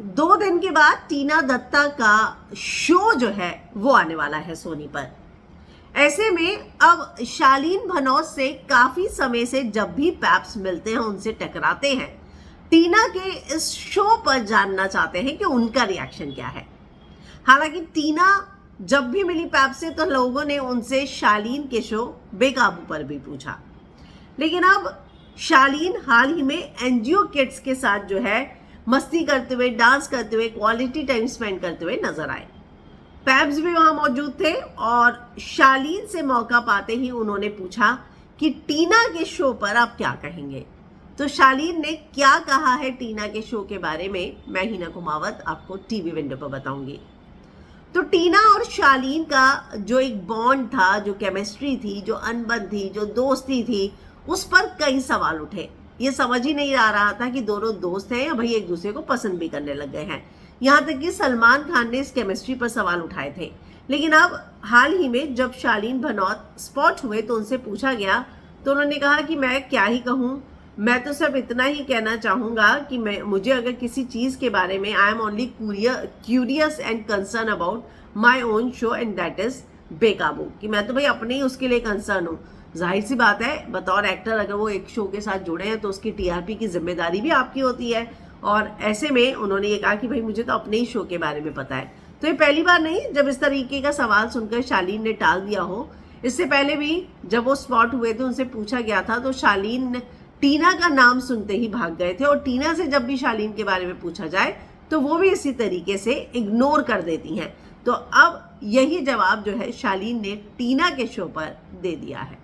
2 दिन के बाद टीना दत्ता का शो जो है वो आने वाला है सोनी पर। ऐसे में अब शालीन भनोट से काफी समय से जब भी पैप्स मिलते हैं उनसे टकराते हैं, टीना के इस शो पर जानना चाहते हैं कि उनका रिएक्शन क्या है। हालांकि टीना जब भी मिली पैप से तो लोगों ने उनसे शालीन के शो बेकाबू पर भी पूछा, लेकिन अब शालीन हाल ही में एनजीओ किड्स के साथ जो है मस्ती करते हुए, डांस करते हुए, क्वालिटी टाइम स्पेंड करते हुए नजर आए। पैब्स भी वहां मौजूद थे और शालीन से मौका पाते ही उन्होंने पूछा कि टीना के शो पर आप क्या कहेंगे। तो शालीन ने क्या कहा है टीना के शो के बारे में, मैं हिना कुमावत आपको टीवी विंडो पर बताऊंगी। तो टीना और शालीन का जो एक बॉन्ड था, जो केमिस्ट्री थी, जो अनबन थी, जो दोस्ती थी, उस पर कई सवाल उठे। ये समझ ही नहीं आ रहा था कि दोनों दोस्त हैं या भाई एक दूसरे को पसंद भी करने लग गए हैं। यहाँ तक कि सलमान खान ने इस केमिस्ट्री पर सवाल उठाए थे। लेकिन अब हाल ही में जब शालीन भनोट स्पॉट हुए तो उनसे पूछा गया तो उन्होंने कहा कि मैं क्या ही कहूँ, मैं तो सिर्फ इतना ही कहना चाहूँगा कि मुझे अगर किसी चीज़ के बारे में I am only curious and concern about my own show and that is बेकाबू, कि मैं तो भाई अपने ही उसके लिए कंसर्न हूँ। जाहिर सी बात है, बतौर एक्टर अगर वो एक शो के साथ जुड़े हैं तो उसकी टीआरपी की जिम्मेदारी भी आपकी होती है। और ऐसे में उन्होंने ये कहा कि भाई मुझे तो अपने ही शो के बारे में पता है। तो ये पहली बार नहीं जब इस तरीके का सवाल सुनकर शालीन ने टाल दिया हो। इससे पहले भी जब वो स्पॉट हुए थे, उनसे पूछा गया था तो शालीन टीना का नाम सुनते ही भाग गए थे, और टीना से जब भी शालीन के बारे में पूछा जाए तो वो भी इसी तरीके से इग्नोर कर देती हैं। तो अब यही जवाब जो है शालीन ने टीना के शो पर दे दिया है।